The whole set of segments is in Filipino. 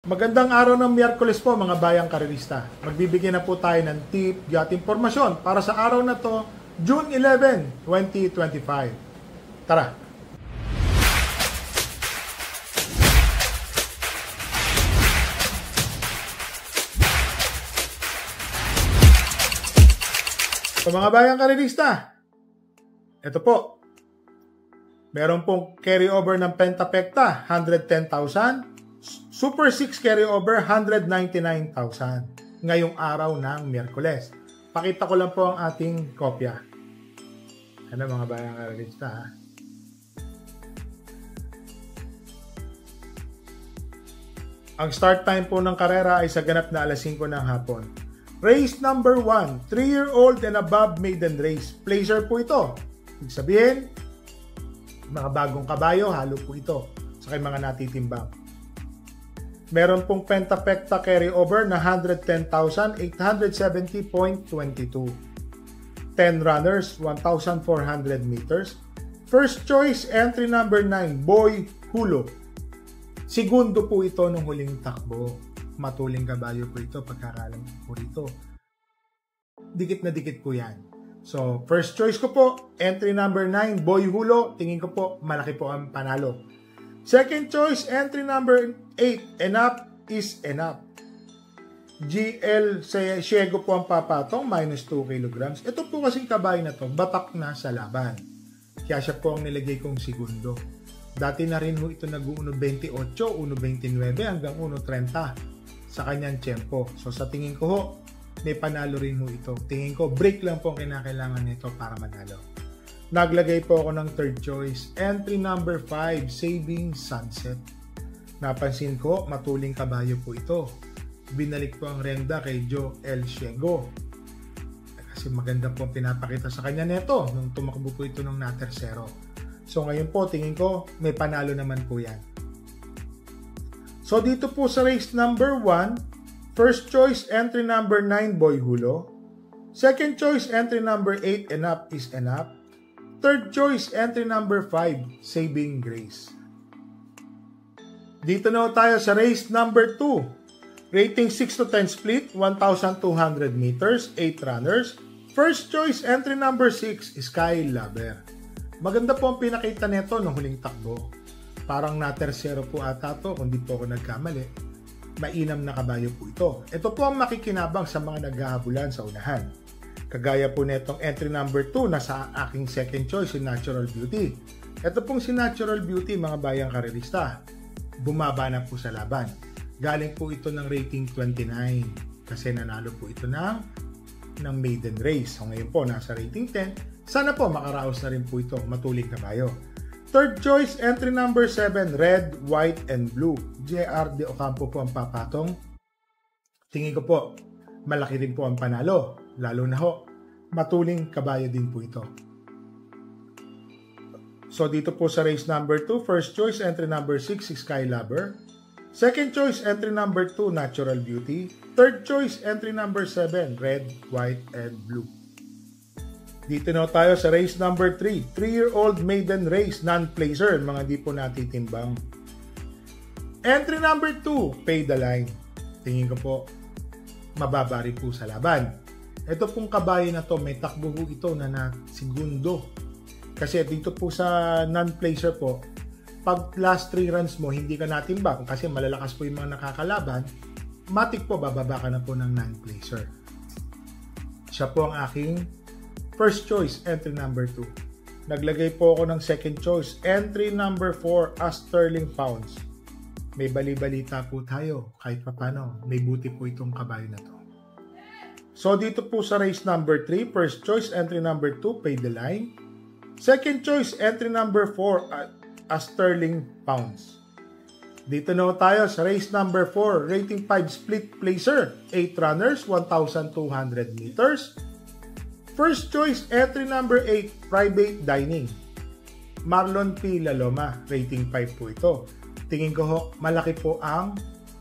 Magandang araw ng Miyerkules po mga bayang karerista. Magbibigay na po tayo ng tip at impormasyon para sa araw na to, June 11, 2025. Tara! So mga bayang karerista, ito po. Meron pong carryover ng Pentapekta, 110,000. Super 6 carryover, 199,000 ngayong araw ng Miyerkules. Pakita ko lang po ang ating kopya. Ano mga bayang karerista ha? Ang start time po ng karera ay sa ganap na alas 5 ng hapon. Race number 1, 3-year-old and above maiden race. Placer po ito. Ibig sabihin, mga bagong kabayo, halo po ito sa mga natitimbang. Meron pong Pentapekta carryover na 110,870.22. 10 runners, 1,400 meters. First choice, entry number 9, Boy Hulo. Segundo po ito nung huling takbo. Matuling kabayo po ito, pagkakalam po rito. Dikit na dikit po yan. So, first choice ko po, entry number 9, Boy Hulo. Tingin ko po, malaki po ang panalo. Second choice, entry number 8, Enough is Enough. GL Siego po ang papatong, minus 2 kilograms. Ito po kasing kabayo na to, batak na sa laban. Kaya siya po ang nilagay kong segundo. Dati na rin ho ito nag-1.28, 1.29 hanggang 1.30 sa kanyang tempo. So sa tingin ko ho, may panalo rin ho ito. Tingin ko, break lang po ang kinakailangan nito para manalo. Naglagay po ako ng third choice. Entry number 5, Saving Sunset. Napansin ko, matuling kabayo po ito. Binalik po ang renda kay Joe L. Siego. Kasi maganda po ang pinapakita sa kanya neto nung tumakbo po ito nung na-tersero. So ngayon po, tingin ko, may panalo naman po yan. So dito po sa race number 1, first choice, entry number 9, Boy Hulo. Second choice, entry number 8, Enough is Enough. Third choice, entry number 5, Saving Grace. Dito na tayo sa race number 2. Rating 6 to 10 split, 1,200 meters, 8 runners. First choice, entry number 6, Sky Lover. Maganda po ang pinakita nito nung huling takbo. Parang na-tersero po ata to, kung di po ako nagkamali. Mainam na kabayo po ito. Ito po ang makikinabang sa mga naghahabulan sa unahan. Kagaya po netong entry number 2 na sa aking second choice, si Natural Beauty. Ito pong si Natural Beauty, mga bayang karerista. Bumaba na po sa laban. Galing po ito ng rating 29 kasi nanalo po ito ng maiden race. So ngayon po, nasa rating 10. Sana po makaraos na rin po ito, matuling kabayo. Third choice, entry number 7, Red, White, and Blue. JR De Ocampo po ang papatong. Tingin ko po, malaki rin po ang panalo. Lalo na ho, matuling kabayo din po ito. So dito po sa race number 2, first choice, entry number 6, Sky Lover. Second choice, entry number 2, Natural Beauty. Third choice, entry number 7, Red, White, and Blue. Dito na tayo sa race number 3, 3-year-old maiden race, non-placer, mga di po natitimbang. Entry number 2, Pay the Line. Tingin ko po, mababa rin po sa laban. Ito pong kabayo na to, may takbo po ito na segundo. Kasi dito po sa non-placer po, pag last 3 runs mo, hindi ka natimbang kasi malalakas po yung mga nakakalaban, matik po, bababa ka na po ng non-placer. Siya po ang aking first choice, entry number 2. Naglagay po ako ng second choice, entry number 4, Sterling Pounds. May bali-balita po tayo, kahit papano, may buti po itong kabayo na to. So dito po sa race number 3, first choice, entry number 2, Pay the Line. Second choice, entry number 4, Sterling Pounds. Dito na tayo sa race number 4, rating 5, Split Placer, 8 runners, 1,200 meters. First choice, entry number 8, Private Dining. Marlon P. Laloma, rating 5 po ito. Tingin ko ho, malaki po ang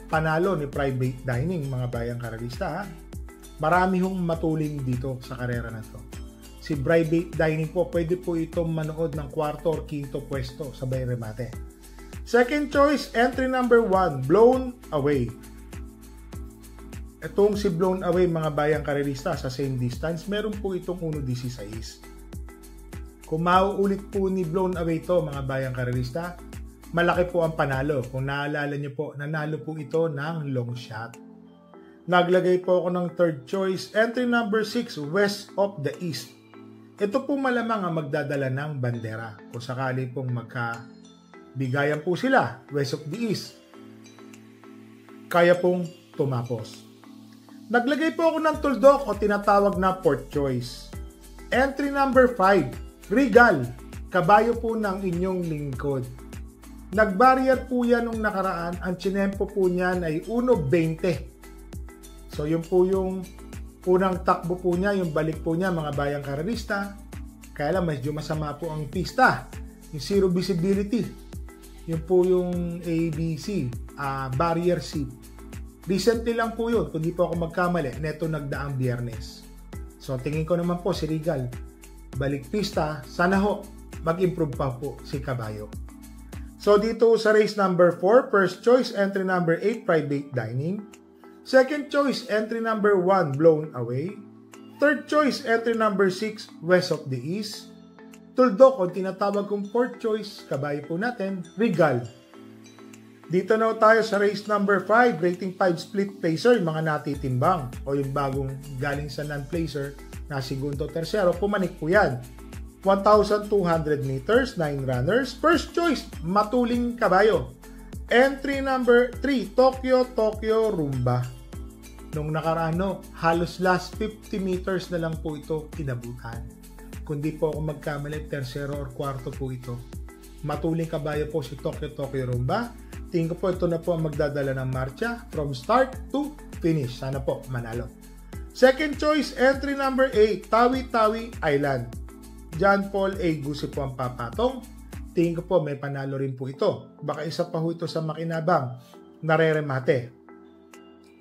panalo ni Private Dining, mga bayang karerista ha. Marami hong matuling dito sa karera na to. Si Private Dining po, pwede po itong manood ng kwarto or quinto pwesto sa remate. Second choice, entry number 1, Blown Away. Itong si Blown Away, mga bayang karerista, sa same distance, meron po itong 1.16. Kung mauulit po ni Blown Away to, mga bayang karerista, malaki po ang panalo. Kung naalala nyo po, nanalo po ito ng long shot. Naglagay po ako ng third choice, entry number 6, West of the East. Ito po malamang ang magdadala ng bandera. Kung sakali pong magkabigayan po sila, West of the East, kaya pong tumapos. Naglagay po ako ng tuldok o tinatawag na fourth choice. Entry number 5, Regal, kabayo po ng inyong lingkod. Nag-barrier po yan nung nakaraan. Ang chinempo po niyan ay 1.20. So yun po yung unang takbo po niya, yung balik po niya, mga bayang karerista. Kaya lang medyo masama po ang pista. Yung zero visibility. Yun po yung ABC, barrier seat. Recently lang po yun, kung di po ako magkamali, neto nagdaang Biyernes. So tingin ko naman po si Regal, balik pista, sana ho, mag-improve pa po si Kabayo. So dito sa race number 4, first choice, entry number 8, Private Dining. Second choice, entry number 1, Blown Away. Third choice, entry number 6, West of the East. Tuldok, kung tinatawag kong fourth choice, kabayo po natin, Regal. Dito na tayo sa race number 5, rating 5 split placer, yung mga natitimbang o yung bagong galing sa non-placer na segundo, tersero, pumanik po yan. 1,200 meters, 9 runners. First choice, Matuling Kabayo. Entry number 3, Tokyo Rumba. Nung nakarano, halos last 50 meters na lang po ito kinabutan. Kundi po ako magkamali, tersero or kwarto po ito. Matuling Kabayo po si Tokyo Rumba. Tingin ko po ito na po ang magdadala ng marcha from start to finish. Sana po manalo. Second choice, entry number 8, Tawi-Tawi Island. John Paul A. Gusi po ang papatong. Tingin ko po may panalo rin po ito. Baka isa pa po ito sa makinabang nareremate.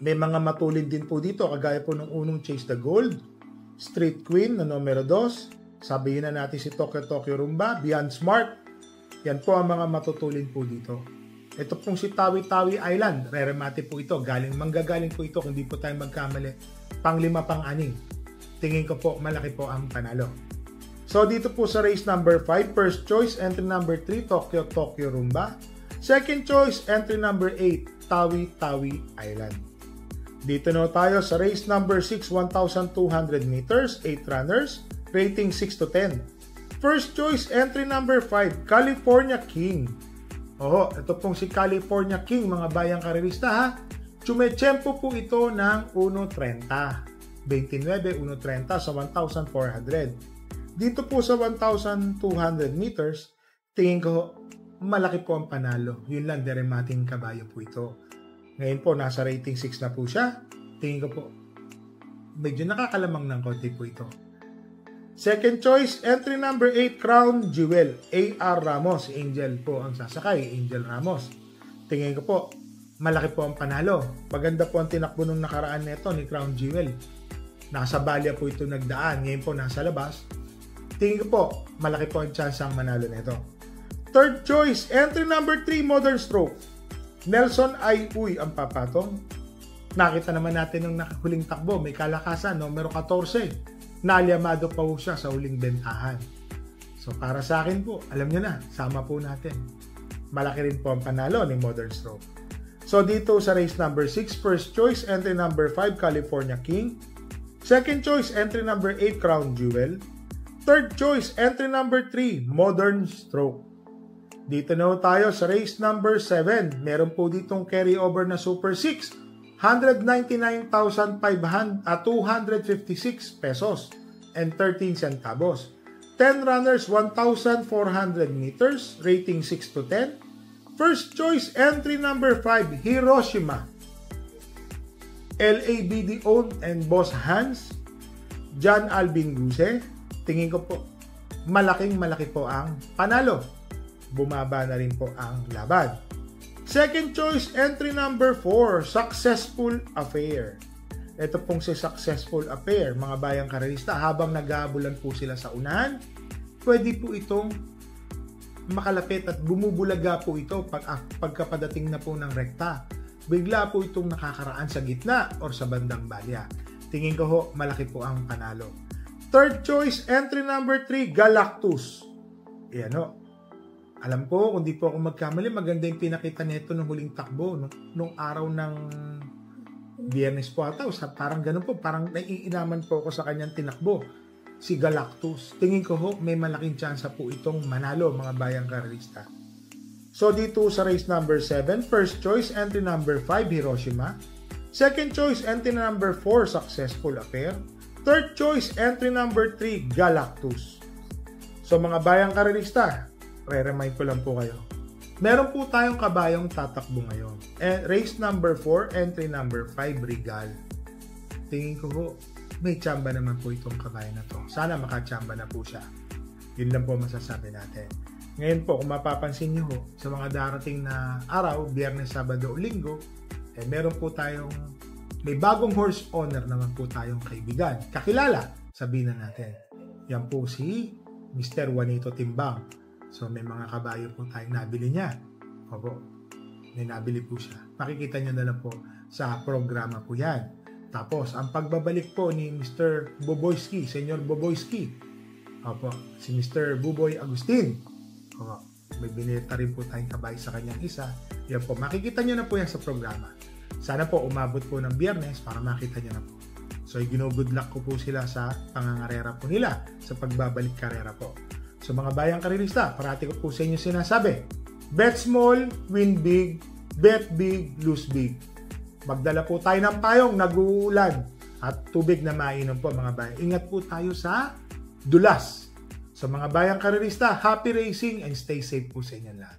May mga matulin din po dito kagaya po ng unong Chase the Gold, Street Queen na numero 2. Sabihin na natin si Tokyo Rumba, Beyond Smart. Yan po ang mga matutulin po dito. Ito pong si Tawi-Tawi Island, reremate po ito. Manggagaling po ito, kung di po tayo magkamali. Pang-5, pang-6. Tingin ko po, malaki po ang panalo. So, dito po sa race number 5, first choice, entry number 3, Tokyo Rumba. Second choice, entry number 8, Tawi-Tawi Island. Dito na tayo sa race number 6, 1,200 meters, 8 runners, rating 6 to 10. First choice, entry number 5, California King. Ito pong si California King, mga bayang karerista ha. Chumechempo po ito ng 1.30. 29, 1.30 sa 1,400. Dito po sa 1,200 meters, tingin ko malaki po ang panalo. Yun lang, deremating kabayo po ito. Ngayon po, nasa rating 6 na po siya. Tingin ko po, medyo nakakalamang ng konti po ito. Second choice, entry number 8, Crown Jewel. A.R. Ramos, Angel po ang sasakay, Angel Ramos. Tingin ko po, malaki po ang panalo. Maganda po ang tinakbo nung nakaraan nito ni Crown Jewel. Nasa balya po ito nagdaan, ngayon po nasa labas. Tingin ko po, malaki po ang chance ang manalo nito. Third choice, entry number 3, Modern Stroke. Nelson I. Uy ang papatong. Nakita naman natin nung nakahuling takbo, may kalakasan, numero 14. Nalyamado pa po siya sa huling bentahan. So para sa akin po, alam nyo na, sama po natin. Malaki rin po ang panalo ni Modern Stroke. So dito sa race number 6, first choice, entry number 5, California King. Second choice, entry number 8, Crown Jewel. Third choice, entry number 3, Modern Stroke. Dito na tayo sa race number 7. Meron po ditong carryover na Super 6. 199,256 pesos and 13 centavos. 10 runners, 1,400 meters, rating 6 to 10. First choice, entry number 5, Hiroshima. LABD owned and Boss Hans, John Alvin Guse. Tingin ko po, malaki po ang panalo. Bumaba na rin po ang laban. Second choice, entry number 4, Successful Affair. Ito pong si Successful Affair, mga bayang karerista, habang naghabulan po sila sa unahan, pwede po itong makalapit at bumubulaga po ito pagkapadating na po ng rekta. Bigla po itong nakakaraan sa gitna or sa bandang balya. Tingin ko ho, malaki po ang panalo. Third choice, entry number 3, Galactus. Ayan ho. Alam ko, kung di po ako magkamali, maganda yung pinakita nito nung huling takbo, nung araw ng Biyernes po ata. Parang ganun po, parang naiinaman po ako sa kanyang tinakbo. Si Galactus. Tingin ko ho, may malaking tsansa po itong manalo, mga bayang karerista. So dito sa race number 7, first choice, entry number 5, Hiroshima. Second choice, entry number 4, Successful Affair. Third choice, entry number 3, Galactus. So mga bayang karerista, re-remind ko lang po kayo. Meron po tayong kabayong tatakbo ngayon. Race number 4, entry number 5, Regal. Tingin ko ho, may tsamba naman po itong kabayo na to. Sana makatsamba na po siya. Yun lang po masasabi natin. Ngayon po, kung mapapansin nyo ho, sa mga darating na araw, Biyernes, Sabado o Linggo, meron po tayong, may bagong horse owner naman po tayong kaibigan. Kakilala, sabihin na natin. Yan po si Mr. Juanito Timbang. So may mga kabayo po tayong nabili niya. Opo, may nabili po siya. Makikita nyo na lang po sa programa po yan. Tapos, ang pagbabalik po ni Mr. Boboyski, Senyor Boboyski. Opo, si Mr. Buboy Agustin. Opo, may binilita rin po tayong kabayo sa kanyang isa. Yan po, makikita nyo na po yan sa programa. Sana po umabot po ng Biyernes para makita nyo na po. So, good luck ko po sila sa pangangarera po nila sa pagbabalik karera po. So, mga bayang karerista, parati ko po sa inyo sinasabi, bet small, win big, bet big, lose big. Magdala po tayo ng payong, nag-uulan at tubig na mainom po mga bayan. Ingat po tayo sa dulas. So mga bayang karerista, happy racing and stay safe po sa inyo lahat.